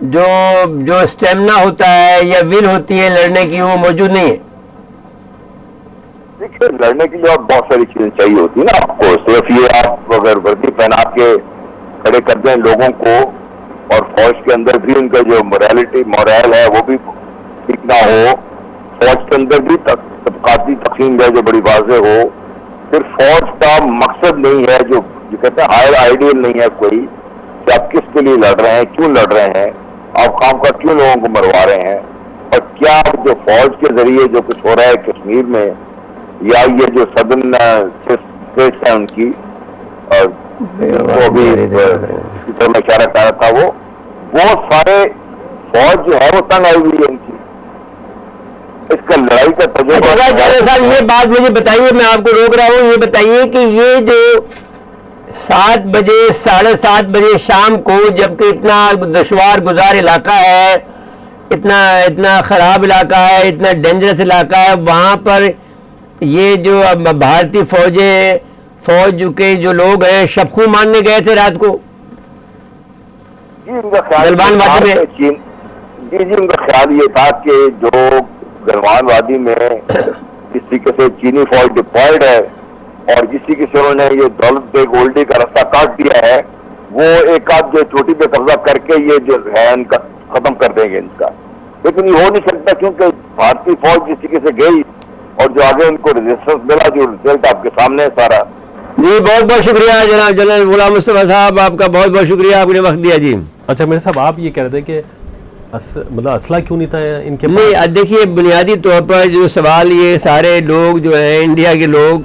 جو اسٹیمنا ہوتا ہے یا ول ہوتی ہے لڑنے کی وہ موجود نہیں ہے. دیکھیے لڑنے کے لیے اور بہت ساری چیزیں چاہیے ہوتی ہیں نا آپ کو. صرف یہ آپ اگر وردی پہنا کے کھڑے کر دیں لوگوں کو اور فوج کے اندر بھی ان کا جو مورال ہے وہ بھی ٹھیک نہ ہو, فوج کے اندر بھی طبقاتی تقسیم ہے جو بڑی واضح ہو, پھر فوج کا مقصد نہیں ہے جو کہتے ہیں ہائر آئیڈیل نہیں ہے کوئی کہ آپ کس کے لیے لڑ رہے ہیں, کیوں لڑ رہے ہیں, آپ کام کا کیوں لوگوں کو مروا رہے ہیں, اور کیا جو فوج کے ذریعے جو کچھ ہو رہا ہے کشمیر میں یا یہ جو سدن اسٹیٹس ہیں ان کی وہ بھی میں اشارہ کر رہا تھا وہ سارے فوج جو ہے وہ تنگ آئی ہوئی ہے ان کی. اس کا لڑائی کا تجربہ. صاحب یہ بات مجھے بتائیے, میں آپ کو روک رہا ہوں, یہ بتائیے کہ یہ جو 7 بجے 7:30 بجے شام کو, جبکہ اتنا دشوار گزار علاقہ ہے, اتنا خراب علاقہ ہے, اتنا ڈینجرس علاقہ ہے, وہاں پر یہ جو بھارتی فوج کے جو لوگ ہیں شبخو ماننے گئے تھے رات کو گلوان وادی میں. جی ان کا خیال یہ تھا کہ جو گلوان وادی میں جس طریقے سے چینی فوج ڈپلائڈ ہے اور جس طریقے سے انہوں نے یہ دولت بیگ اولڈی کا راستہ کاٹ دیا ہے, وہ ایک آدھ جو چوٹی پہ قبضہ کر کے یہ جو ہے ان کا ختم کر دیں گے ان کا. لیکن یہ ہو نہیں سکتا کیونکہ بھارتی فوج جس طریقے سے گئی اور جو آگے ان کو ریزسٹنس ملا, جو رزلٹ آپ کے سامنے ہے سارا. جی بہت بہت شکریہ جناب جنرل غلام مصطفیٰ صاحب, آپ کا بہت بہت شکریہ, آپ نے وقت دیا. جی اچھا میرے صاحب, آپ یہ کہہ رہے تھے کہ مطلب اسلحہ کیوں نہیں تھا ان کے پاس؟ نہیں, دیکھیے بنیادی طور پر جو سوال, یہ سارے لوگ جو ہیں انڈیا کے لوگ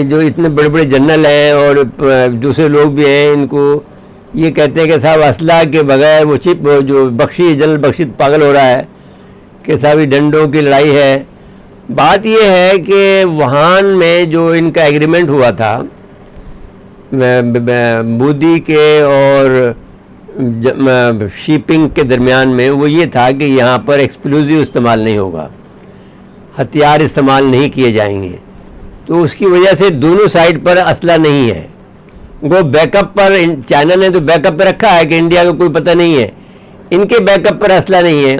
جو اتنے بڑے بڑے جنرل ہیں اور دوسرے لوگ بھی ہیں, ان کو یہ کہتے ہیں کہ صاحب اسلحہ کے بغیر وہ جو جنرل بخشی پاگل ہو رہا ہے کہ صاحب ڈنڈوں کی لڑائی ہے. بات یہ ہے کہ وہاں میں جو ان کا ایگریمنٹ ہوا تھا مودی کے اور شیپنگ کے درمیان میں, وہ یہ تھا کہ یہاں پر ایکسپلوزیو استعمال نہیں ہوگا, ہتھیار استعمال نہیں کیے جائیں گے. تو اس کی وجہ سے دونوں سائڈ پر اسلحہ نہیں ہے. وہ بیک اپ پر چائنا نے تو بیک اپ پہ رکھا ہے کہ انڈیا کو کوئی پتہ نہیں ہے, ان کے بیک اپ پر اسلحہ نہیں ہے.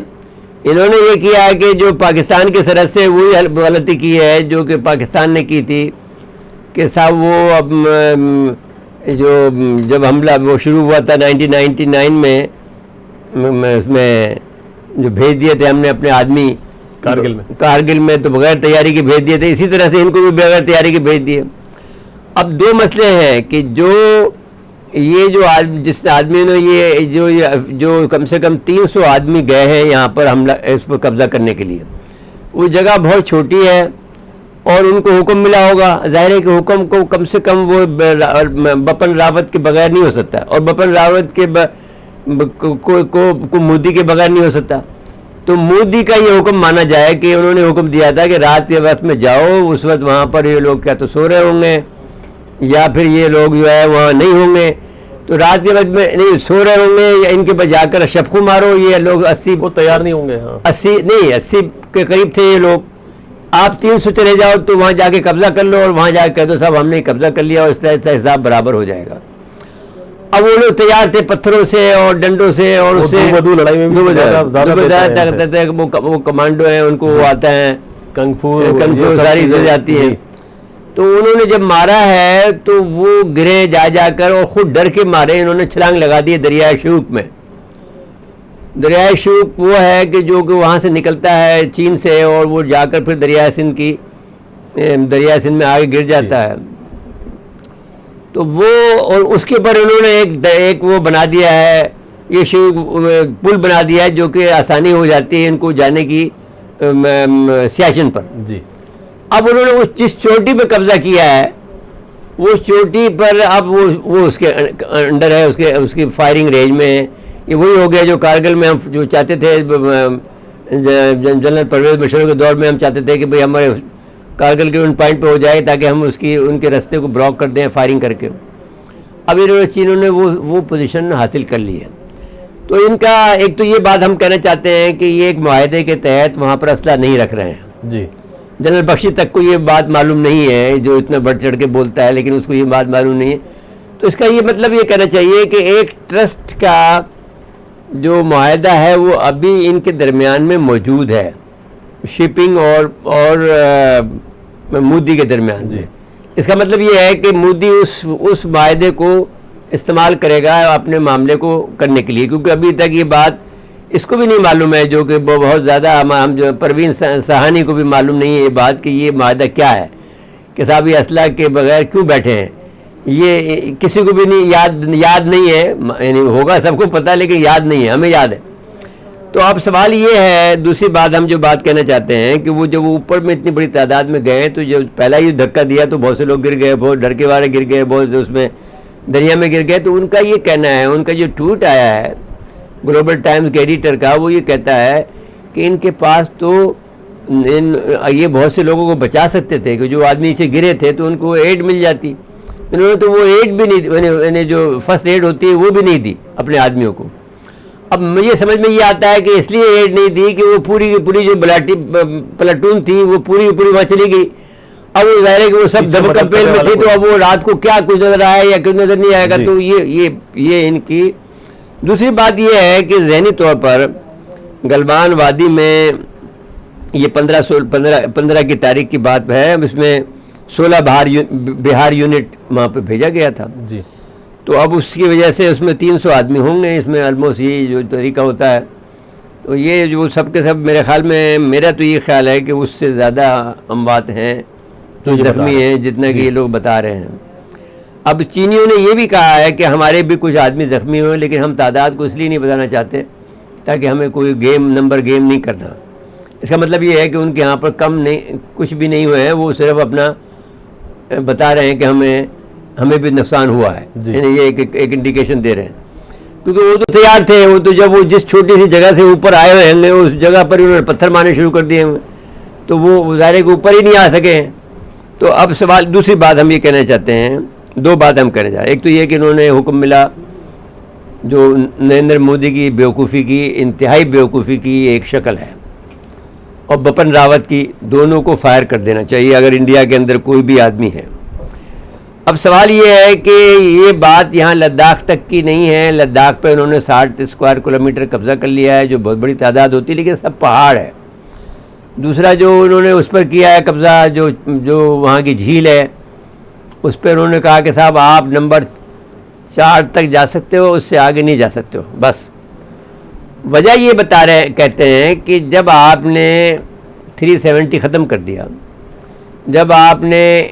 انہوں نے یہ کیا ہے کہ جو پاکستان کی سرحد سے وہی غلطی کی ہے جو کہ پاکستان نے کی تھی کہ صاحب وہ اب جو جب حملہ وہ شروع ہوا تھا 1999 میں, اس میں جو بھیج دیے تھے ہم نے اپنے آدمی کارگل میں, تو بغیر تیاری کے بھیج دیے تھے. اسی طرح سے ان کو بھی بغیر تیاری کے بھیج دیے. اب دو مسئلے ہیں کہ یہ جو جس آدمی نے یہ جو کم سے کم 300 آدمی گئے ہیں یہاں پر حملہ اس پر قبضہ کرنے کے لیے, وہ جگہ بہت چھوٹی ہے اور ان کو حکم ملا ہوگا. ظاہر ہے کہ حکم کو کم سے کم وہ بپن راوت کے بغیر نہیں ہو سکتا, اور بپن راوت کے کو مودی کے بغیر نہیں ہو سکتا. تو مودی کا یہ حکم مانا جائے کہ انہوں نے حکم دیا تھا کہ رات کے وقت میں جاؤ, اس وقت وہاں پر یہ لوگ کیا تو سو رہے ہوں گے یا پھر یہ لوگ جو ہے وہاں نہیں ہوں گے, تو رات کے وقت میں نہیں سو رہے ہوں گے یا ان کے پاس جا کر شبخو مارو. یہ لوگ 80 وہ تیار نہیں ہوں گے, 80 کے قریب تھے یہ لوگ. آپ 300 چلے جاؤ تو وہاں جا کے قبضہ کر لو اور وہاں جا کے کہہ دو صاحب ہم نے قبضہ کر لیا, اور اس طرح سے حساب برابر ہو جائے گا. اب وہ لوگ تیار تھے پتھروں سے اور ڈنڈوں سے, اور اس سے لڑائی میں وہ کمانڈو ہیں, ان کو وہ آتا ہے کنگ فو ساری چیزیں آتی ہیں. تو انہوں نے جب مارا ہے تو وہ گرے جا کر اور خود ڈر کے مارے. انہوں نے چھلانگ لگا دی دریائے شوک میں. دریائے شوک وہ ہے کہ جو کہ وہاں سے نکلتا ہے چین سے, اور وہ جا کر پھر دریائے سندھ میں آگے گر جاتا ہے. تو وہ اور اس کے اوپر انہوں نے ایک وہ بنا دیا ہے, یہ پل بنا دیا ہے جو کہ آسانی ہو جاتی ہے ان کو جانے کی سیاشن پر. جی اب انہوں نے جس چوٹی پہ قبضہ کیا ہے وہ چوٹی پر اب وہ اس کے انڈر ہے, اس کی فائرنگ رینج میں ہے. یہ وہی ہو گیا جو کارگل میں ہم جو چاہتے تھے, جنرل پرویز مشرف کے دور میں ہم چاہتے تھے کہ بھئی ہمارے کارگل کے ان پوائنٹ پہ ہو جائے تاکہ ہم ان کے راستے کو بلاک کر دیں فائرنگ کر کے. اب انہوں نے چینوں نے وہ پوزیشن حاصل کر لی ہے. تو ان کا ایک تو یہ بات ہم کہنا چاہتے ہیں کہ یہ ایک معاہدے کے تحت وہاں پر اسلحہ نہیں رکھ رہے ہیں. جی جنرل بخشی تک کو یہ بات معلوم نہیں ہے جو اتنا بڑھ چڑھ کے بولتا ہے, لیکن اس کو یہ بات معلوم نہیں ہے. تو اس کا یہ مطلب یہ کہنا چاہیے کہ ایک ٹرسٹ کا جو معاہدہ ہے وہ ابھی ان کے درمیان میں موجود ہے، شپنگ اور مودی کے درمیان میں. اس کا مطلب یہ ہے کہ مودی اس معاہدے کو استعمال کرے گا اپنے معاملے کو کرنے کے لیے، کیونکہ ابھی تک یہ بات اس کو بھی نہیں معلوم ہے، جو کہ بہت زیادہ ہم جو پروین سہانی کو بھی معلوم نہیں ہے یہ بات کہ یہ معاہدہ کیا ہے، کہ صاحب یہ اسلحہ کے بغیر کیوں بیٹھے ہیں. یہ کسی کو بھی نہیں یاد نہیں ہے، یعنی ہوگا سب کو پتہ لیکن یاد نہیں ہے، ہمیں یاد ہے. تو اب سوال یہ ہے، دوسری بات ہم جو بات کہنا چاہتے ہیں کہ وہ جب وہ اوپر میں اتنی بڑی تعداد میں گئے تو جب پہلا ہی دھکا دیا تو بہت سے لوگ گر گئے، بہت ڈر کے مارے گر گئے، بہت اس میں دریا میں گر گئے. تو ان کا یہ کہنا ہے، ان کا جو ٹویٹ آیا ہے گلوبل ٹائمز کے ایڈیٹر کا، وہ یہ کہتا ہے کہ ان کے پاس تو یہ بہت سے لوگوں کو بچا سکتے تھے کہ جو آدمی نیچے گرے تھے تو ان کو ایڈ مل جاتی. انہوں نے تو وہ ایڈ بھی نہیں، یعنی جو فرسٹ ایڈ ہوتی ہے وہ بھی نہیں دی اپنے آدمیوں کو. اب مجھے سمجھ میں یہ آتا ہے کہ اس لیے ایڈ نہیں دی کہ وہ پوری کی پوری جو پلاٹون تھی وہ پوری کی پوری وہاں چلی گئی. اب وہ ظاہر ہے کہ وہ سب دب کمپیل میں تھی، تو اب وہ رات کو کیا کچھ نظر آیا یا کچھ نظر نہیں آئے گا. تو یہ ان کی دوسری بات یہ ہے کہ ذہنی طور پر گلوان وادی میں یہ 15 کی تاریخ کی بات ہے، اس میں 16 بہار یونٹ وہاں پہ بھیجا گیا تھا. جی. تو اب اس کی وجہ سے اس میں 300 آدمی ہوں گے، اس میں آلموسٹ یہ جو طریقہ ہوتا ہے. تو یہ جو سب کے سب میرے خیال میں، میرا تو یہ خیال ہے کہ اس سے زیادہ اموات ہیں جو زخمی ہیں جتنا کہ یہ لوگ بتا رہے ہیں. اب چینیوں نے یہ بھی کہا ہے کہ ہمارے بھی کچھ آدمی زخمی ہوئے، لیکن ہم تعداد کو اس لیے نہیں بتانا چاہتے تاکہ ہمیں کوئی نمبر گیم نہیں کرنا. اس کا مطلب یہ ہے کہ ان کے یہاں پر کم نہیں، کچھ بھی نہیں ہوئے ہیں، وہ صرف اپنا بتا رہے ہیں کہ ہمیں بھی نقصان ہوا ہے. یعنی یہ ایک انڈیکیشن دے رہے ہیں، کیونکہ وہ تو تیار تھے. وہ تو جب وہ جس چھوٹی سی جگہ سے اوپر آئے ہوئے ہیں اس جگہ پر انہوں نے پتھر مارنے شروع کر دیے ہیں، تو وہ ظاہر کے اوپر ہی نہیں آ سکے ہیں. تو اب سوال، دوسری بات ہم یہ کہنا چاہتے ہیں، دو باتیں ہم کہنا چاہتے ہیں. ایک تو یہ کہ انہوں نے حکم ملا، جو نریندر مودی کی بیوقوفی کی، انتہائی بیوقوفی کی ایک شکل ہے، اور بپن راوت کی، دونوں کو فائر کر دینا چاہیے اگر انڈیا کے اندر کوئی بھی آدمی ہے. اب سوال یہ ہے کہ یہ بات یہاں لداخ تک کی نہیں ہے. لداخ پہ انہوں نے 60 اسکوائر کلومیٹر قبضہ کر لیا ہے، جو بہت بڑی تعداد ہوتی ہے، لیکن سب پہاڑ ہے. دوسرا جو انہوں نے اس پر کیا ہے قبضہ، جو وہاں کی جھیل ہے، اس پہ انہوں نے کہا کہ صاحب آپ نمبر 4 تک جا سکتے ہو، اس سے آگے نہیں جا سکتے ہو. بس وجہ یہ کہتے ہیں کہ جب آپ نے 370 ختم کر دیا، جب آپ نے،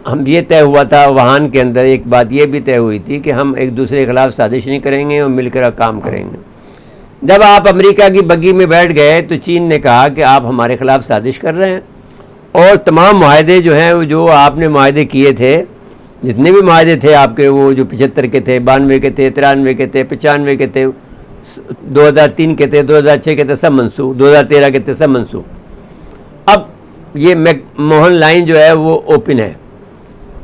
ہم یہ طے ہوا تھا وہان کے اندر، ایک بات یہ بھی طے ہوئی تھی کہ ہم ایک دوسرے کے خلاف سازش نہیں کریں گے اور مل کر کام کریں گے. جب آپ امریکہ کی بگی میں بیٹھ گئے تو چین نے کہا کہ آپ ہمارے خلاف سازش کر رہے ہیں، اور تمام معاہدے جو ہیں، جو آپ نے معاہدے کیے تھے، جتنے بھی معاہدے تھے آپ کے، وہ جو 75 کے تھے، 92 کے تھے، 93 کے تھے، 95 کے تھے، 2003 کے تھے، 2006 کے تھے، سب منسوخ، 2013 کے تھے، سب منسوخ. اب یہ موہن لائن جو ہے وہ اوپن ہے،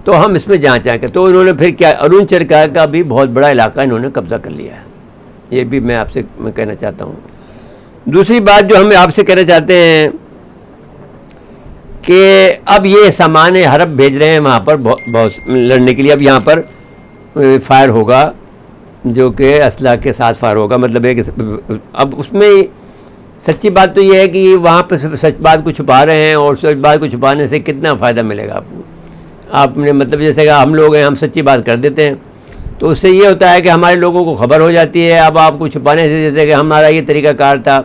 تو ہم اس میں جہاں چاہیں گے. تو انہوں نے پھر کیا، اروناچل کا بھی بہت بڑا علاقہ انہوں نے قبضہ کر لیا ہے. یہ بھی میں آپ سے کہنا چاہتا ہوں. دوسری بات جو ہم آپ سے کہنا چاہتے ہیں کہ اب یہ سامان حرب بھیج رہے ہیں وہاں پر بہت لڑنے کے لیے. اب یہاں پر فائر ہوگا جو کہ اسلحہ کے ساتھ فائر ہوگا. مطلب ہے کہ اب اس میں سچی بات تو یہ ہے کہ وہاں پہ سچ بات کو چھپا رہے ہیں، اور سچ بات کو چھپانے سے کتنا فائدہ ملے گا آپ نے. مطلب جیسے کہ ہم لوگ ہیں، ہم سچی بات کر دیتے ہیں تو اس سے یہ ہوتا ہے کہ ہمارے لوگوں کو خبر ہو جاتی ہے. اب آپ کو چھپانے سے، جیسے کہ ہمارا یہ طریقہ کار تھا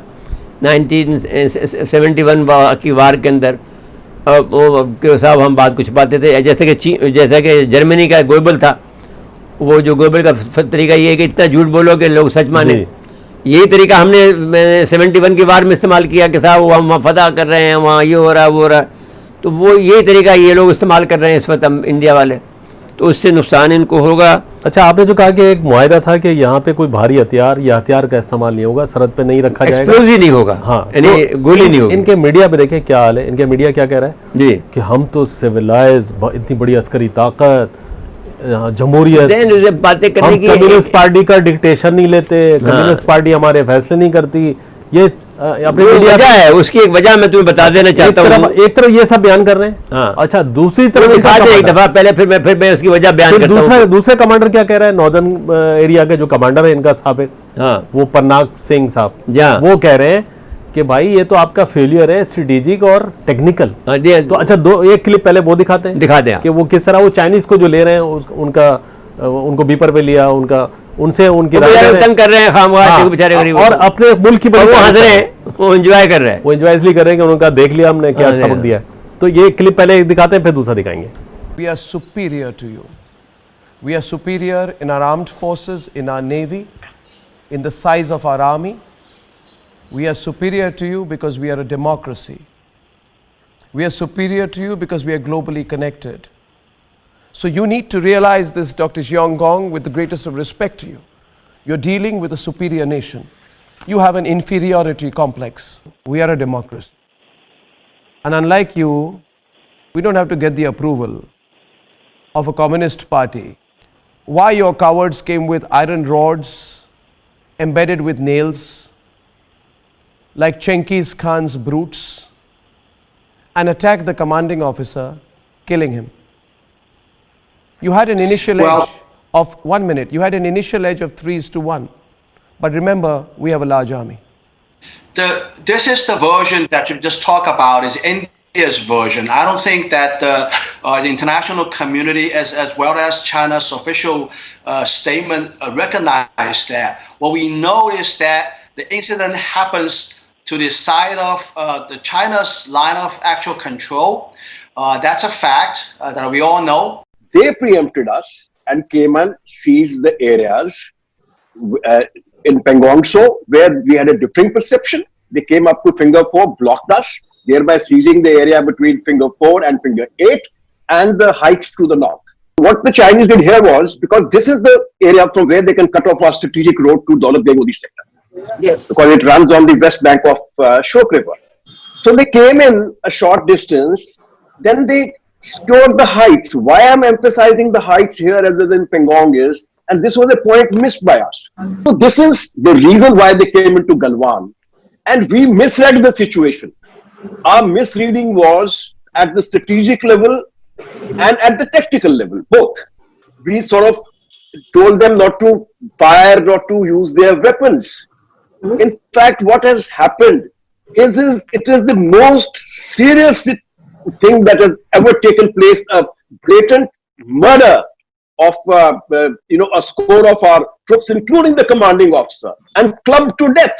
1971 کی وار کے اندر، کہ صاحب ہم بات کو چھپاتے تھے. جیسے کہ جرمنی کا گوبل تھا، وہ جو گوبل کا طریقہ یہ ہے کہ اتنا جھوٹ بولو کہ لوگ سچ مانیں. یہی طریقہ ہم نے 71 کی وار میں استعمال کیا کہ صاحب ہم وہاں فتح کر رہے ہیں، وہاں یہ ہو رہا ہے وہ ہو رہا ہے. تو وہ یہی طریقہ یہ لوگ استعمال کر رہے ہیں اس وقت ہم انڈیا والے، تو اس سے نقصان ان کو ہوگا. اچھا، آپ نے جو کہا کہ ایک معاہدہ تھا کہ یہاں پہ کوئی بھاری ہتھیار یا ہتھیار کا استعمال نہیں ہوگا، سرحد پہ نہیں رکھا جائے گا، ایکسپلوزیو نہیں ہوگا، ہاں، یعنی گولی نہیں ہوگی. ان کے میڈیا پہ دیکھیں کیا حال ہے. ان کے میڈیا کیا کہہ رہا ہے جی کہ ہم تو سویلائز، اتنی بڑی عسکری طاقت، جمہوریت، باتیں کرنے ہم کی. کمیونسٹ پارٹی کا ڈکٹیشن نہیں لیتے، کمیونسٹ پارٹی ہمارے فیصلے نہیں کرتی. یہ اپنی وجہ ہے، اس کی ایک وجہ میں تمہیں بتا دینا چاہتا ہوں. ایک طرف یہ سب بیان کر رہے ہیں، اچھا دوسری طرف ایک دفعہ پہلے پھر میں اس کی وجہ بیان کرتا ہوں. دوسرے کمانڈر کیا کہہ رہا ہے، ناردرن ایریا کے جو کمانڈر ہے ان کا سابق ہاں وہ پرناگ سنگھ صاحب جہاں وہ کہہ رہے ہیں کہ بھائی یہ تو آپ کا فیلئر ہے اسٹریٹجک اور ٹیکنیکل. تو اچھا ایک کلپ پہلے وہ دکھاتے ہیں, دکھا دیں کہ وہ کس طرح وہ چائنیز کو جو لے رہے ہیں ان کو بیپر پہ لیا, ان سے ان کی تنگ کر رہے ہیں خامخواہ بیچارے غریب, اور اپنے ملک کی وہ ہنس رہے ہیں, وہ انجوائے کر رہے ہیں, وہ انجوائے اس لیے کر رہے ہیں کہ ان کا دیکھ لیا ہم نے کیا سبق دیا ہے. تو یہ کلپ پہلے دکھاتے ہیں پھر دوسرا دکھائیں گے. We are superior to you. We are superior in our armed forces, in our navy, in the size of our army. We are superior to you because we are a democracy. We are superior to you because we are globally connected. So you need to realize this, Dr. Xiong Gong, with the greatest of respect to you. You're dealing with a superior nation. You have an inferiority complex. We are a democracy. And unlike you, we don't have to get the approval of a communist party. Why your cowards came with iron rods embedded with nails like Chengiz Khan's brutes and attacked the commanding officer, killing him. You had an initial edge of 1 minute. You had an initial edge of 3:1. But remember, we have a large army. This is the version that you just talk about is India's version. I don't think that the international community as well as China's official statement recognize that. What we know is that the incident happens to the side of the China's line of actual control. That's a fact that we all know. They preempted us and came and seized the areas in Pangong Tso where we had a different perception. They came up to Finger 4, blocked us, thereby seizing the area between Finger 4 and Finger 8 and the heights to the north. What the Chinese did here was, because this is the area from where they can cut off our strategic road to Daulat Begodi sector. Yes. Because it runs on the west bank of Shok River. So they came in a short distance, then they stored the heights. Why I'm emphasizing the heights here rather than Pangong is, and this was a point missed by us. So this is the reason why they came into Galwan. And we misread the situation. Our misreading was at the strategic level and at the tactical level, both. We sort of told them not to fire, not to use their weapons. In fact, what has happened is it is the most serious thing that has ever taken place, a blatant murder of a score of our troops, including the commanding officer, and clubbed to death.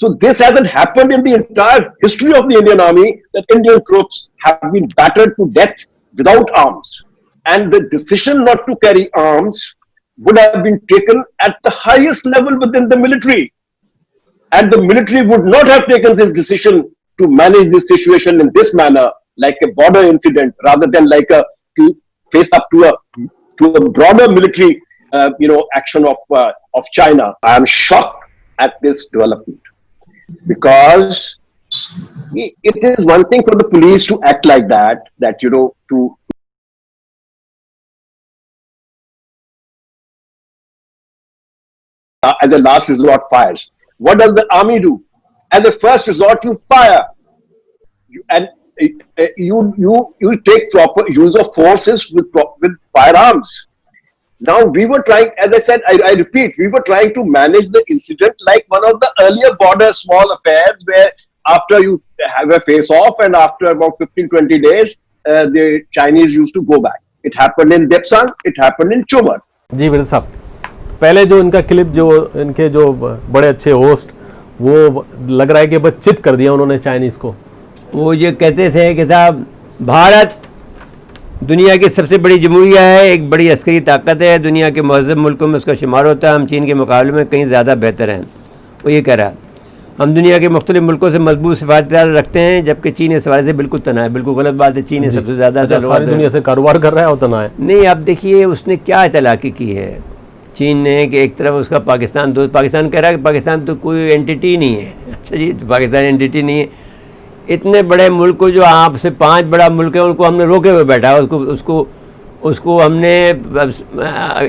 So this hasn't happened in the entire history of the Indian Army, that Indian troops have been battered to death without arms. And the decision not to carry arms would have been taken at the highest level within the military. And the military would not have taken this decision to manage this situation in this manner, like a border incident, rather than like to face up to a broader military action of China. I am shocked at this development, because it is one thing for the police to act like that to as a last resort fires. What does the army do? As a first resort, you fire, and you take proper use of forces with firearms. Now we were trying, as I said, I repeat, we were trying to manage the incident like one of the earlier border small affairs, where after you have a face-off and after about 15-20 days, the Chinese used to go back. It happened in Depsang, it happened in Chumar. جی مرزا صاحب, پہلے جو ان کا clip جو ان کے جو بڑے اچھے host, وہ لگ رہا ہے کہ بس چت کر دیا انہوں نے چائنیز کو. وہ یہ کہتے تھے کہ صاحب بھارت دنیا کی سب سے بڑی جمہوریہ ہے, ایک بڑی عسکری طاقت ہے, دنیا کے مہذب ملکوں میں اس کا شمار ہوتا ہے, ہم چین کے مقابلے میں کہیں زیادہ بہتر ہیں. وہ یہ کہہ رہا ہے ہم دنیا کے مختلف ملکوں سے مضبوط سفارتی تعلق رکھتے ہیں, جبکہ چین اس حوالے سے بالکل تنہا ہے. بالکل غلط بات ہے, چین سب سے زیادہ ساری دنیا سے کاروبار کر رہا ہے اور تنہا ہے. نہیں, آپ دیکھیے اس نے کیا اطلاقی کی ہے چین نے, کہ ایک طرف اس کا پاکستان کہہ رہا ہے کہ پاکستان تو کوئی اینٹی نہیں ہے. اچھا جی, پاکستان اینٹی نہیں ہے. اتنے بڑے ملک کو, جو آپ سے 5 بڑا ملک ہے, ان کو ہم نے روکے ہوئے بیٹھا, اس کو ہم نے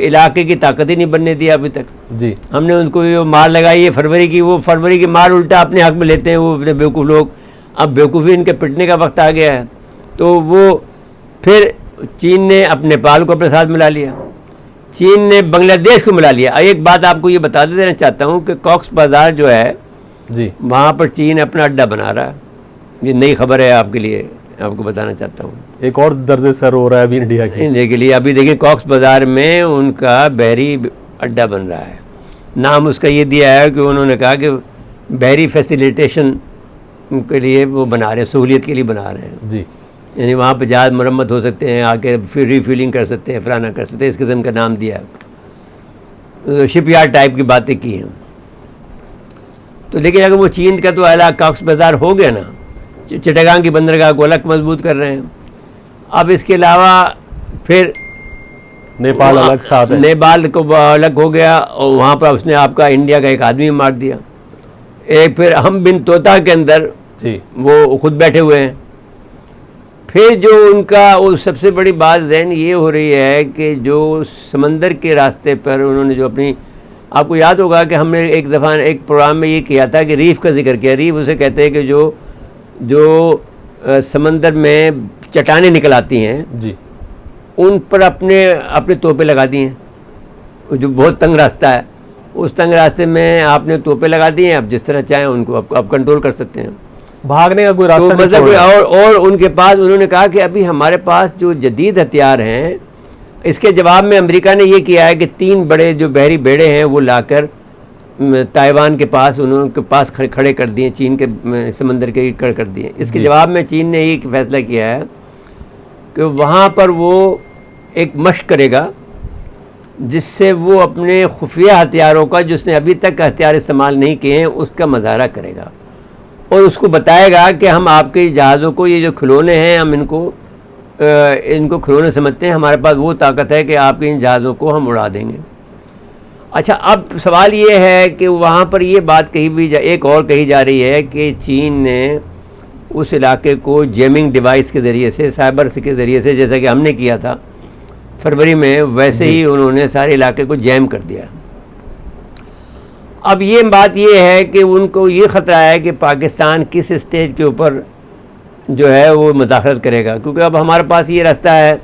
علاقے کی طاقت ہی نہیں بننے دیا ابھی تک. جی, ہم نے ان کو جو مار لگائی ہے فروری کی, وہ فروری کی مار الٹا اپنے حق میں لیتے ہیں وہ اپنے بیوقوف لوگ. اب بیوقوفی ان کے پٹنے کا وقت آ گیا ہے, تو وہ پھر چین نے اپنے نیپال کو اپنے ساتھ ملا لیا. چین نے بنگلہ دیش کو ملا لیا. ایک بات آپ کو یہ بتا دینا چاہتا ہوں کہ کاکس بازار جو ہے جی وہاں پر چین اپنا اڈا بنا رہا ہے. یہ نئی خبر ہے آپ کے لیے, آپ کو بتانا چاہتا ہوں. ایک اور درد سر ہو رہا ہے ابھی انڈیا کے. انڈیا کے لیے ابھی دیکھیں کاکس بازار میں ان کا بحری اڈا بن رہا ہے. نام اس کا یہ دیا ہے کہ انہوں نے کہا کہ بحری فیسیلیٹیشن کے لیے وہ بنا رہے ہیں, سہولیت کے لیے بنا رہے ہیں. جی یعنی وہاں پہ جہاز مرمت ہو سکتے ہیں, آ کے ریفیلنگ کر سکتے ہیں, فلانا کر سکتے ہیں, اس قسم کا نام دیا ہے. شپ یارڈ ٹائپ کی باتیں کی ہیں. تو لیکن اگر وہ چین کا تو علاقہ کاکس بازار ہو گیا نا, چٹاگانگ کی بندرگاہ کو الگ مضبوط کر رہے ہیں. اب اس کے علاوہ پھر نیپال الگ ساتھ ہے. نیپال کو الگ ہو گیا اور وہاں پر اس نے آپ کا انڈیا کا ایک آدمی مار دیا. ایک پھر ہم بن توتا کے اندر جی وہ خود بیٹھے ہوئے ہیں. پھر جو ان کا وہ سب سے بڑی بات ذہن یہ ہو رہی ہے کہ جو سمندر کے راستے پر انہوں نے جو اپنی, آپ کو یاد ہوگا کہ ہم نے ایک دفعہ ایک پروگرام میں یہ کیا تھا کہ ریف کا ذکر کیا. ریف اسے کہتے ہیں کہ جو سمندر میں چٹانیں نکل آتی ہیں جی ان پر اپنے توپے لگا دی ہیں. جو بہت تنگ راستہ ہے, اس تنگ راستے میں آپ نے توپے لگا دیے ہیں. اب جس طرح چاہیں ان کو آپ کنٹرول کر سکتے ہیں. بھاگنے کا کوئی تو راستہ نہیں مطلب چھوڑنا. اور ان کے پاس انہوں نے کہا کہ ابھی ہمارے پاس جو جدید ہتھیار ہیں, اس کے جواب میں امریکہ نے یہ کیا ہے کہ 3 بڑے جو بحری بیڑے ہیں وہ لا کر تائیوان کے پاس انہوں کے پاس کھڑے کر دیے, چین کے سمندر کے کھڑے کر دیے. اس کے جواب میں چین نے یہ فیصلہ کیا ہے کہ وہاں پر وہ ایک مشق کرے گا جس سے وہ اپنے خفیہ ہتھیاروں کا, جس نے ابھی تک ہتھیار استعمال نہیں کیے ہیں, اس کا مظاہرہ کرے گا اور اس کو بتائے گا کہ ہم آپ کے جہازوں کو, یہ جو کھلونے ہیں ہم ان کو کھلونے سمجھتے ہیں, ہمارے پاس وہ طاقت ہے کہ آپ کے ان جہازوں کو ہم اڑا دیں گے. اچھا اب سوال یہ ہے کہ وہاں پر یہ بات کہی بھی ایک اور کہی جا رہی ہے کہ چین نے اس علاقے کو جیمنگ ڈیوائس کے ذریعے سے, سائبر کے ذریعے سے, جیسا کہ ہم نے کیا تھا فروری میں, ویسے ہی انہوں نے سارے علاقے کو جیم کر دیا. اب یہ بات یہ ہے کہ ان کو یہ خطرہ ہے کہ پاکستان کس اسٹیج کے اوپر جو ہے وہ مداخلت کرے گا, کیونکہ اب ہمارے پاس یہ راستہ ہے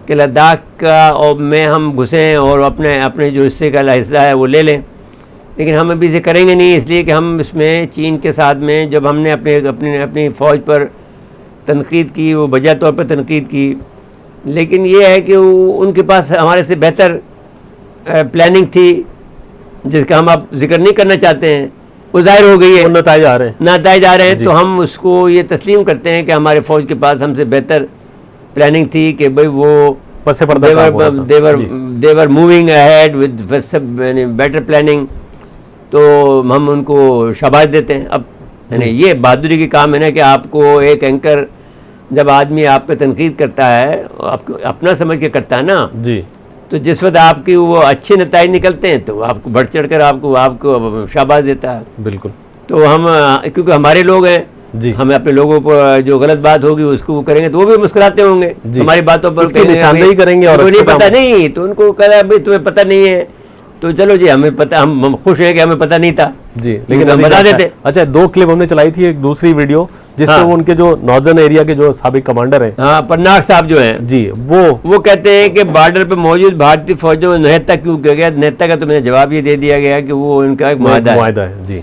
کہ لداخ کا اور میں ہم گھسیں اور اپنے جو حصے کا حصہ ہے وہ لے لیں, لیکن ہم ابھی سے کریں گے نہیں, اس لیے کہ ہم اس میں چین کے ساتھ میں جب ہم نے اپنی فوج پر تنقید کی, وہ وجہ طور پر تنقید کی, لیکن یہ ہے کہ ان کے پاس ہمارے سے بہتر پلاننگ تھی جس کا ہم اب ذکر نہیں کرنا چاہتے ہیں, وہ ظاہر ہو گئی ہے, نتائج آ رہے ہیں. تو ہم اس کو یہ تسلیم کرتے ہیں کہ ہمارے فوج کے پاس ہم سے بہتر پلاننگ تھی کہ بھئی وہ پس پردہ کام ہو رہا تھا. they were moving ahead with better planning, تو ہم ان کو شاباش دیتے ہیں. اب یعنی یہ بہادری کی کام ہے نا کہ آپ کو ایک اینکر جب آدمی آپ پہ تنقید کرتا ہے, آپ کو اپنا سمجھ کے کرتا ہے نا, جی تو جس وقت آپ کی وہ اچھے نتائج نکلتے ہیں تو آپ کو بڑھ چڑھ کر آپ کو شاباش دیتا ہے. بالکل. تو ہم کیونکہ ہمارے لوگ ہیں, جی ہمیں اپنے لوگوں پر جو غلط بات ہوگی اس کو کریں گے تو وہ بھی مسکراتے ہوں گے, جی. ہماری باتوں پر اس کی نشاندہی کریں گے اور نہیں اچھے پتہ کام. نہیں, تو ان کو کہا بھائی تمہیں پتہ نہیں ہے, تو چلو جی ہمیں پتہ, ہم خوش ہیں کہ ہمیں پتہ نہیں تھا, جی, لیکن ہم بتا دیتے. اچھا 2 کلپ ہم نے چلائی تھی, ایک دوسری ویڈیو جس سے ان کے جو ناردرن ایریا کے جو سابق کمانڈر ہیں, ہاں پرناک صاحب جو ہیں, جی وہ کہتے ہیں کہ بارڈر پہ موجود بھارتی فوجوں میں نہتا کیوں کیا گیا. نہتا کا تو میں نے جواب یہ دے دیا گیا کہ وہ ان کا ایک معاہدہ ہے. جی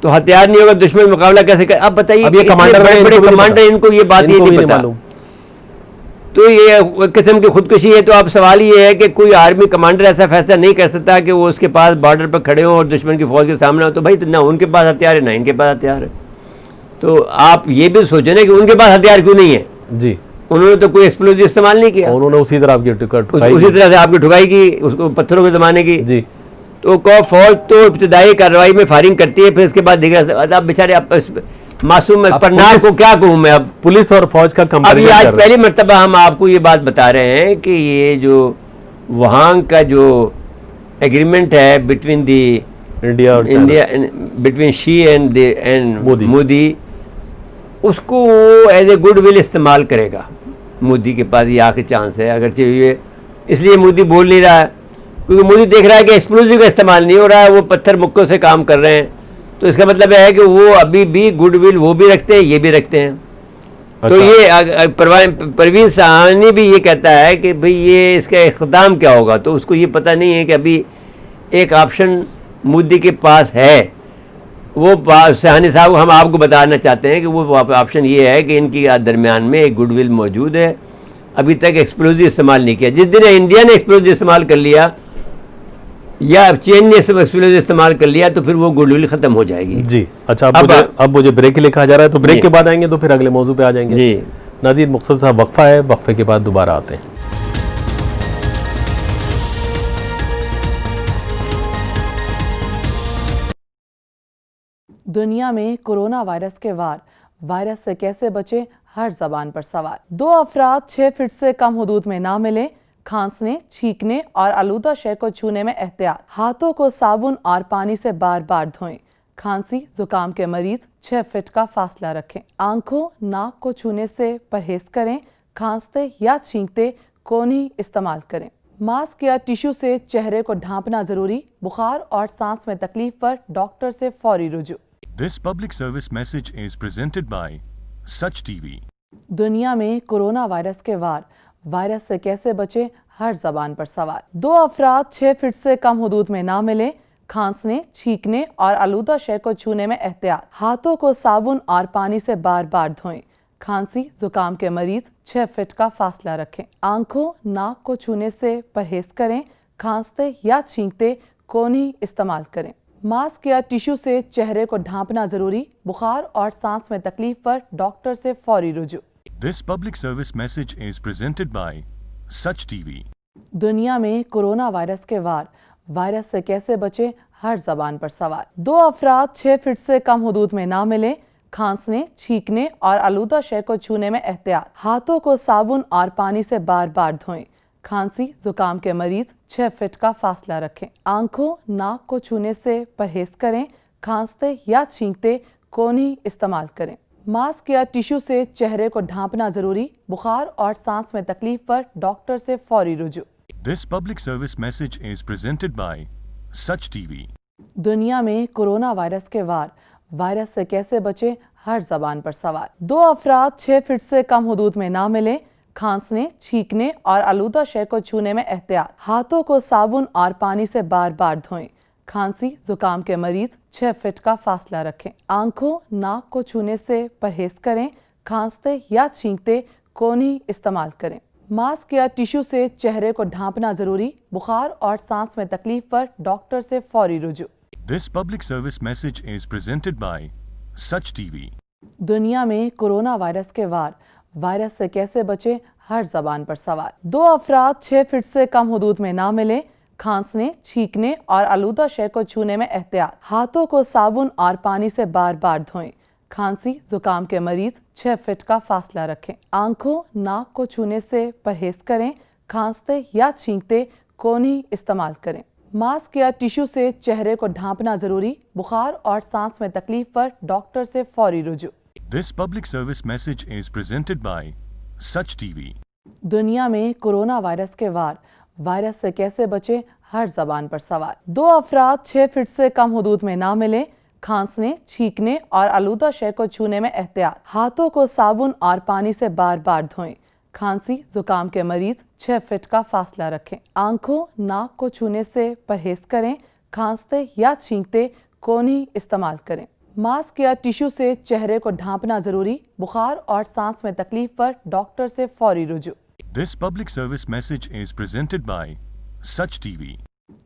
تو ہتھیار نہیں ہوگا دشمن مقابلہ کیسے کرے. اب بتائیے اب یہ کمانڈر بڑے کمانڈر ان کو یہ بات یہ نہیں پتا, تو یہ قسم کی خودکشی ہے. تو اب سوال یہ ہے کہ کوئی آرمی کمانڈر ایسا فیصلہ نہیں کر سکتا کہ وہ اس کے پاس بارڈر پہ کھڑے ہوں اور دشمن کی فوج کے سامنے ہو, تو بھائی نہ ان کے پاس ہتھیار ہے نہ ان کے پاس ہتھیار ہے. تو آپ یہ بھی سوچیں نا کہ ان کے پاس ہتھیار کیوں نہیں ہے. جی انہوں نے تو کوئی ایکسپلوزیو استعمال نہیں کیا, انہوں نے اسی طرح سے آپ کی ٹھکائی کی, اس کو پتھروں کے زمانے کی. جی تو فوج تو ابتدائی کارروائی میں فائرنگ کرتی ہے, پھر اس کے بعد دیگر اب بیچارے معصوم پرناک کو کیا کہوں میں. اب پولیس اور فوج کا ابھی آج پہلی مرتبہ ہم آپ کو یہ بات بتا رہے ہیں کہ یہ جو وہاں کا جو ایگریمنٹ ہے between the India between Xi and Modi, اس کو وہ ایز اے گڈ ول استعمال کرے گا. مودی کے پاس یہ آخری چانس ہے, اگرچہ یہ اس لیے مودی بول نہیں رہا ہے کیونکہ مودی دیکھ رہا ہے کہ ایکسپلوزیو کا استعمال نہیں ہو رہا ہے, وہ پتھر مکوں سے کام کر رہے ہیں. تو اس کا مطلب ہے کہ وہ ابھی بھی گڈ ول وہ بھی رکھتے ہیں, یہ بھی رکھتے ہیں. تو یہ پروین سہانی بھی یہ کہتا ہے کہ بھئی یہ اس کا اختتام کیا ہوگا، تو اس کو یہ پتہ نہیں ہے کہ ابھی ایک آپشن مودی کے پاس ہے. وہ سہانی صاحب ہم آپ کو بتانا چاہتے ہیں کہ وہ آپشن یہ ہے کہ ان کی درمیان میں ایک گڈ ول موجود ہے. ابھی تک ایکسپلوزیو استعمال نہیں کیا. جس دن انڈیا نے ایکسپلوزیو استعمال کر لیا یا چین نے ایکسپلوزیو استعمال کر لیا تو پھر وہ گڈ ول ختم ہو جائے گی. جی اچھا، اب مجھے بریک کے لیے کہا جا رہا ہے، تو بریک کے بعد آئیں گے تو پھر اگلے موضوع پہ آ جائیں گے. جی ناظرین مختصر صاحب وقفہ ہے، وقفے کے بعد دوبارہ آتے ہیں. دنیا میں کورونا وائرس کے وائرس سے کیسے بچیں، ہر زبان پر سوال. 2 افراد 6 فٹ سے کم حدود میں نہ ملیں. کھانسنے، چھینکنے اور آلودہ شے کو چھونے میں احتیاط. ہاتھوں کو صابن اور پانی سے بار بار دھوئیں. کھانسی زکام کے مریض 6 فٹ کا فاصلہ رکھیں. آنکھوں ناک کو چھونے سے پرہیز کریں. کھانستے یا چھینکتے کونی استعمال کریں. ماسک یا ٹیشو سے چہرے کو ڈھانپنا ضروری. بخار اور سانس میں تکلیف پر ڈاکٹر سے فوری رجوع. This public service message is presented by Such TV. دنیا میں کورونا وائرس کے وائرس سے کیسے بچیں، ہر زبان پر سوال. 2 افراد 6 فٹ سے کم حدود میں نہ ملیں. کھانسنے، چھینکنے اور آلودہ شے کو چھونے میں احتیاط. ہاتھوں کو صابن اور پانی سے بار بار دھوئیں. کھانسی زکام کے مریض 6 فٹ کا فاصلہ رکھیں. آنکھوں ناک کو چھونے سے پرہیز کریں. کھانستے یا چھینکتے کونی استعمال کریں. ماسک یا ٹیشو سے چہرے کو ڈھانپنا ضروری. بخار اور سانس میں تکلیف پر ڈاکٹر سے فوری رجوع. This public service message is presented by Such TV. دنیا میں کورونا وائرس کے وائرس سے کیسے بچیں، ہر زبان پر سوال. 2 افراد 6 فٹ سے کم حدود میں نہ ملیں. کھانسنے، چھینکنے اور آلودہ شے کو چھونے میں احتیاط. ہاتھوں کو صابن اور پانی سے بار بار دھوئیں. کھانسی زکام کے مریض 6 فٹ کا فاصلہ رکھیں. آنکھوں ناک کو چھونے سے پرہیز کریں. کھانستے یا چھینکتے کونی استعمال کریں. ماسک یا ٹیشو سے چہرے کو ڈھانپنا ضروری. بخار اور سانس میں تکلیف پر ڈاکٹر سے فوری رجوع. This public service message is presented by Such TV. دنیا میں کورونا وائرس کے وائرس سے کیسے بچیں، ہر زبان پر سوال. 2 افراد 6 فٹ سے کم حدود میں نہ ملیں. کھانسنے، چھینکنے اور آلودہ شے کو چھونے میں احتیاط. ہاتھوں کو صابن اور پانی سے بار بار دھوئیں. کھانسی زکام کے مریض 6 فٹ کا فاصلہ رکھیں. آنکھوں ناک کو چھونے سے پرہیز کریں. کھانستے یا چھینکتے کونی استعمال کریں. ماسک یا ٹیشو سے چہرے کو ڈھانپنا ضروری. بخار اور سانس میں تکلیف پر ڈاکٹر سے فوری رجوع. This public service message is presented by Such TV. دنیا میں کورونا وائرس کے وائرس سے کیسے بچیں، ہر زبان پر سوال. 2 افراد 6 فٹ سے کم حدود میں نہ ملیں. کھانسنے، چھینکنے اور آلودہ شے کو چھونے میں احتیاط. ہاتھوں کو صابن اور پانی سے بار بار دھوئیں. کھانسی زکام کے مریض 6 فٹ کا فاصلہ رکھیں. آنکھوں ناک کو چھونے سے پرہیز کریں. کھانستے یا چھینکتے کونی استعمال کریں. ماسک یا ٹیشو سے چہرے کو ڈھانپنا ضروری. بخار اور سانس میں تکلیف پر ڈاکٹر سے فوری رجوع. This public service message is presented by Such TV. دنیا میں کورونا وائرس کے وائرس سے کیسے بچیں، ہر زبان پر سوال. 2 افراد 6 فٹ سے کم حدود میں نہ ملیں. کھانسنے، چھینکنے اور آلودہ شے کو چھونے میں احتیاط. ہاتھوں کو صابن اور پانی سے بار بار دھوئیں. کھانسی زکام کے مریض 6 فٹ کا فاصلہ رکھیں. آنکھوں ناک کو چھونے سے پرہیز کریں. کھانستے یا چھینکتے کونی استعمال کریں. ماسک یا ٹیشو سے چہرے کو ڈھانپنا ضروری. بخار اور سانس میں تکلیف پر ڈاکٹر سے فوری رجوع. This public service message is presented by Such TV.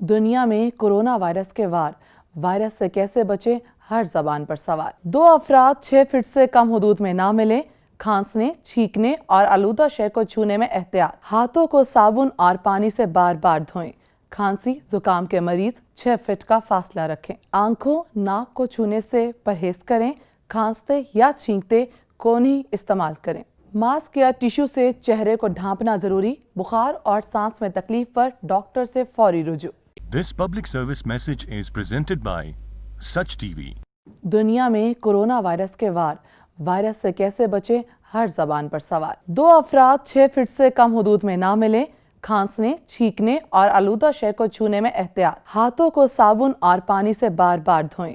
دنیا میں کورونا وائرس کے وائرس سے کیسے بچیں، ہر زبان پر سوال. 2 افراد 6 فٹ سے کم حدود میں نہ ملیں. کھانسنے، چھینکنے اور آلودہ شے کو چھونے میں احتیاط. ہاتھوں کو صابن اور پانی سے بار بار دھوئیں. کھانسی زکام کے مریض 6 فٹ کا فاصلہ رکھیں. آنکھوں ناک کو چھونے سے پرہیز کریں. کھانستے یا چھینکتے کونی استعمال کریں. ماسک یا ٹیشو سے چہرے کو ڈھانپنا ضروری. بخار اور سانس میں تکلیف پر ڈاکٹر سے فوری رجوع. This public service message is presented by Such TV. دنیا میں کورونا وائرس کے وائرس سے کیسے بچیں، ہر زبان پر سوال. 2 افراد 6 فٹ سے کم حدود میں نہ ملیں. کھانسنے، چھینکنے اور آلودہ شے کو چھونے میں احتیاط. ہاتھوں کو صابن اور پانی سے بار بار دھوئیں.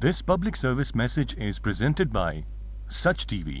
This public service message is presented by Such TV.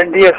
NDS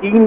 3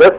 10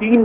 3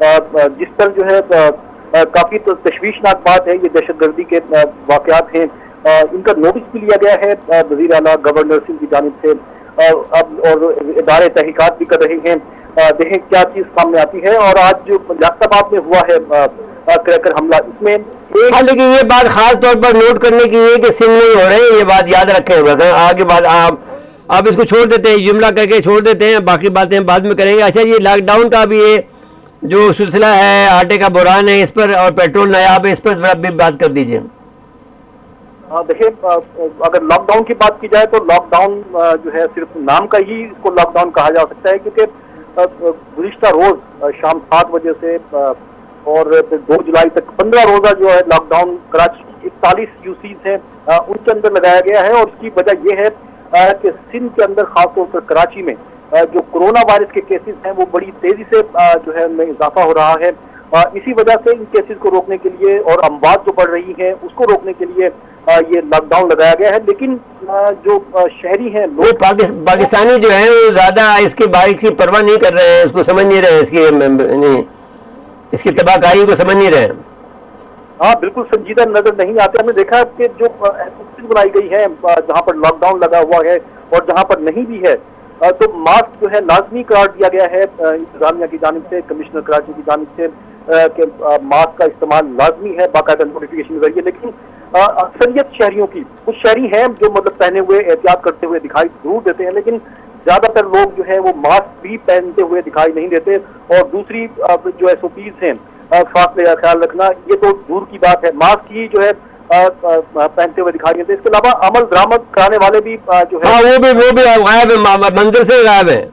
جس پر جو ہے کافی تشویشناک بات ہے، یہ دہشت گردی کے واقعات ہیں، ان کا نوٹس بھی لیا گیا ہے وزیر اعلیٰ گورنر سنگھ کی جانب سے، اب اور ادارے تحقیقات بھی کر رہے ہیں، دیکھیں کیا چیز سامنے آتی ہے۔ اور آج جو لیاقت آباد میں ہوا ہے کریکر حملہ، اس میں ہاں لیکن یہ بات خاص طور پر نوٹ کرنے کی ہے کہ سن نہیں ہو رہے ہیں، یہ بات یاد رکھیں بس، آگے بات آپ اس کو چھوڑ دیتے ہیں، جملہ کر کے چھوڑ دیتے ہیں، باقی باتیں بعد میں کریں گے۔ اچھا یہ لاک ڈاؤن کا بھی یہ جو سلسلہ ہے، آٹے کا بحران ہے اس پر، اور پیٹرول نایاب ہے اس پر بھی بات کر دیجئے۔ دیکھیں اگر لاک ڈاؤن کی بات کی جائے تو لاک ڈاؤن جو ہے صرف نام کا ہی اس کو لاک ڈاؤن کہا جا سکتا ہے، کیونکہ گزشتہ روز شام 7 بجے سے اور 2 جولائی تک 15 روزہ جو ہے لاک ڈاؤن کراچی کی 41 UCs ہیں ان کے اندر لگایا گیا ہے، اور اس کی وجہ یہ ہے کہ سندھ کے اندر خاص طور پر کراچی میں جو کرونا وائرس کے کیسز ہیں وہ بڑی تیزی سے جو ہے ان میں اضافہ ہو رہا ہے، اسی وجہ سے ان کیسز کو روکنے کے لیے اور اموات جو بڑھ رہی ہیں اس کو روکنے کے لیے یہ لاک ڈاؤن لگایا گیا ہے۔ لیکن جو شہری ہیں لوگ پاکستانی جو ہیں وہ زیادہ اس کی باریک کی پرواہ نہیں کر رہے ہیں، اس کو سمجھ نہیں رہے ہیں، اس کی تباہ کاری کو سمجھ نہیں رہے ہیں۔ ہاں بالکل سنجیدہ نظر نہیں آتے۔ ہم نے دیکھا کہ جو ایسوسیشن بنائی گئی ہے جہاں پر لاک ڈاؤن لگا ہوا ہے اور جہاں پر نہیں بھی ہے تو ماسک جو ہے لازمی قرار دیا گیا ہے انتظامیہ کی جانب سے، کمشنر کراچی کی جانب سے کہ ماسک کا استعمال لازمی ہے باقاعدہ نوٹیفیکیشن کے ذریعے، لیکن اکثریت شہریوں کی، کچھ شہری ہیں جو مطلب پہنے ہوئے احتیاط کرتے ہوئے دکھائی ضرور دیتے ہیں، لیکن زیادہ تر لوگ جو ہے وہ ماسک بھی پہنتے ہوئے دکھائی نہیں دیتے، اور دوسری جو SOPs ہیں فاصلے کا خیال رکھنا یہ تو دور کی بات ہے، ماسک ہی جو ہے پہنتے ہوئے دکھائی دیتے، اس کے علاوہ عمل درآمد کرانے والے بھی جو ہے وہ بھی غائب ہے، منظر سے غائب ہے۔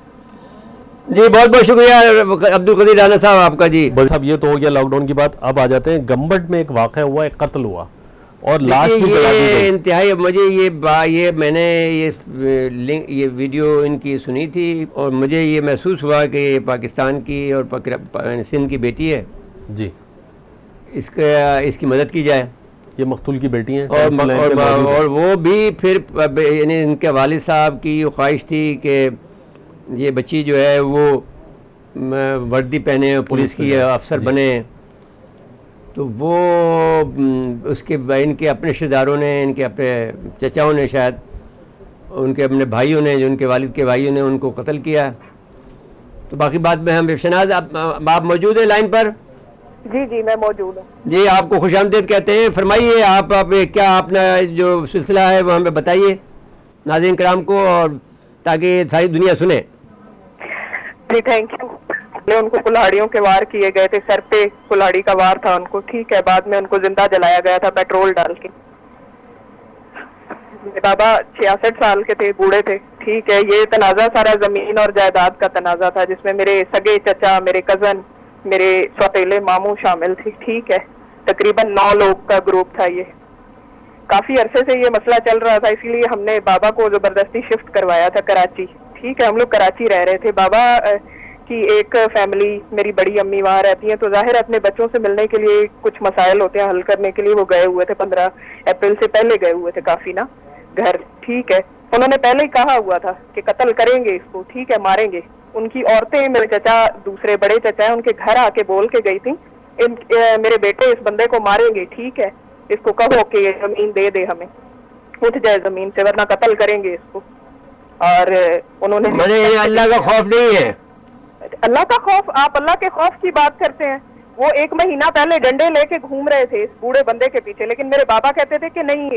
جی بہت بہت شکریہ عبدالقدیر رانا صاحب آپ کا۔ جی صاحب یہ تو ہو گیا لاک ڈاؤن کی بات، اب آ جاتے ہیں گمبٹ میں ایک واقعہ ہوا، ایک قتل ہوا اور لاش بھی جلا دی گئی۔ انتہائی مجھے یہ میں نے یہ ویڈیو ان کی سنی تھی اور مجھے یہ محسوس ہوا کہ یہ پاکستان کی اور سندھ کی بیٹی ہے جی، اس کی مدد کی جائے، یہ مقتول کی بیٹی ہیں اور وہ بھی پھر یعنی ان کے والد صاحب کی خواہش تھی کہ یہ بچی جو ہے وہ وردی پہنے، پولیس کی افسر بنے، تو وہ اس کے ان کے اپنے رشتہ داروں نے، ان کے اپنے چچاؤں نے، شاید ان کے اپنے بھائیوں نے، جو ان کے والد کے بھائیوں نے ان کو قتل کیا۔ تو باقی بات میں ہم شناز آپ موجود ہیں لائن پر؟ جی میں موجود ہوں۔ جی آپ کو خوش آمدید کہتے ہیں، فرمائیے آپ کیا اپنا جو سلسلہ ہے وہ ہمیں بتائیے ناظرین کرام کو، اور تاکہ ساری دنیا سنے۔ جی تھینک یو۔ ان کو کلاڑیوں کے وار کیے گئے تھے، سر پہ کلاڑی کا وار تھا ان کو، ٹھیک ہے، بعد میں ان کو زندہ جلایا گیا تھا پیٹرول ڈال کے۔ میرے بابا 66 سال کے تھے، بوڑھے تھے، ٹھیک ہے۔ یہ تنازع سارا زمین اور جائیداد کا تنازع تھا، جس میں میرے سگے چچا، میرے کزن، میرے سوتیلے ماموں شامل تھے، ٹھیک ہے۔ تقریباً 9 لوگ کا گروپ تھا۔ یہ کافی عرصے سے یہ مسئلہ چل رہا تھا، اسی لیے ہم نے بابا کو زبردستی شفٹ کروایا تھا کراچی، ٹھیک ہے۔ ہم لوگ کراچی رہ رہے تھے، بابا کی ایک فیملی، میری بڑی امی وہاں رہتی ہیں، تو ظاہر اپنے بچوں سے ملنے کے لیے کچھ مسائل ہوتے ہیں حل کرنے کے لیے وہ گئے ہوئے تھے، 15 اپریل سے پہلے گئے ہوئے تھے کافی نا گھر، ٹھیک ہے۔ انہوں نے پہلے ہی کہا ہوا تھا کہ قتل کریں گے اس کو، ٹھیک ہے، ماریں گے۔ ان کی عورتیں، میرے چچا، دوسرے بڑے چچا ہیں، ان کے گھر آ کے بول کے گئی تھیں میرے بیٹے اس بندے کو ماریں گے، ٹھیک ہے، اس کو کہو کہ یہ زمین دے دے ہمیں، اٹھ جائے زمین سے ورنہ قتل کریں گے اس کو۔ اور انہوں نے اللہ کا خوف نہیں ہے، اللہ کا خوف، آپ اللہ کے خوف کی بات کرتے ہیں۔ وہ 1 مہینہ پہلے ڈنڈے لے کے گھوم رہے تھے اس بوڑھے بندے کے پیچھے، لیکن میرے بابا کہتے تھے کہ نہیں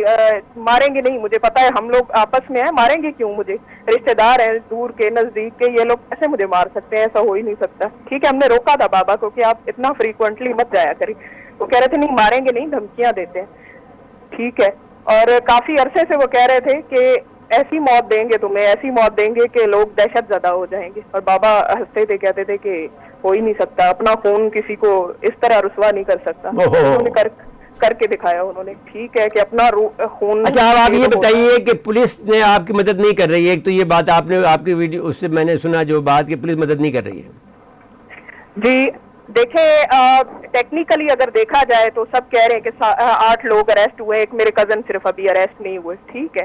ماریں گے نہیں، مجھے پتا ہے ہم لوگ آپس میں ہیں، ماریں گے کیوں، مجھے رشتہ دار ہیں دور کے نزدیک کے، یہ لوگ کیسے مجھے مار سکتے ہیں، ایسا ہو ہی نہیں سکتا، ٹھیک ہے۔ ہم نے روکا تھا بابا کو کہ آپ اتنا فریکوینٹلی مت جایا کریں، وہ کہہ رہے تھے نہیں ماریں گے نہیں، دھمکیاں دیتے ہیں، ٹھیک ہے۔ اور کافی عرصے سے وہ کہہ رہے تھے کہ ایسی موت دیں گے تمہیں، ایسی موت دیں گے کہ لوگ دہشت زدہ ہو جائیں گے، اور بابا ہنستے تھے، کہتے تھے کہ ہو ہی نہیں سکتا، اپنا خون کسی کو اس طرح رسوا نہیں کر سکتا، انہوں نے کر کے دکھایا انہوں نے، ٹھیک ہے، کہ اپنا خون۔ اچھا آپ یہ بتائیے کہ پولیس نے آپ کی مدد نہیں کر رہی ہے، ایک تو یہ بات آپ نے آپ کی ویڈیو اس سے میں نے سنا جو بات کہ پولیس مدد نہیں کر رہی ہے۔ جی دیکھیں ٹیکنیکلی اگر دیکھا جائے تو سب کہہ رہے ہیں کہ 8 لوگ اریسٹ ہوئے، ایک میرے کزن صرف ابھی اریسٹ نہیں ہوئے، ٹھیک ہے،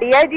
DIG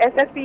SSP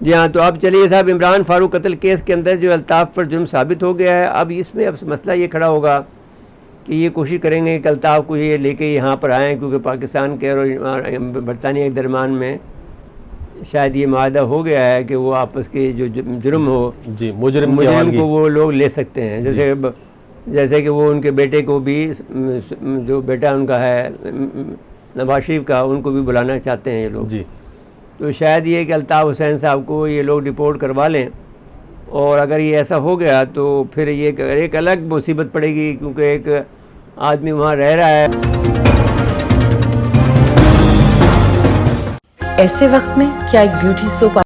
جی ہاں، تو اب چلیے صاحب، عمران فاروق قتل کیس کے اندر جو الطاف پر جرم ثابت ہو گیا ہے، اب اس میں اب مسئلہ یہ کھڑا ہوگا کہ یہ کوشش کریں گے کہ الطاف کو یہ لے کے یہاں پر آئیں، کیونکہ پاکستان کے اور برطانیہ کے درمیان میں شاید یہ معاہدہ ہو گیا ہے کہ وہ آپس کے جو جرم ہو، جی مجرم کو وہ لوگ لے سکتے ہیں، جیسے کہ وہ ان کے بیٹے کو بھی، جو بیٹا ان کا ہے نواز شریف کا، ان کو بھی بلانا چاہتے ہیں یہ لوگ. جی تو شاید یہ کہ الطاف حسین صاحب کو یہ لوگ ڈپورٹ کروا لیں، اور اگر یہ ایسا ہو گیا تو پھر یہ ایک الگ مصیبت پڑے گی، کیونکہ ایک آدمی وہاں رہ رہا ہے. ایسے وقت میں کیا ایک بیوٹی سوپ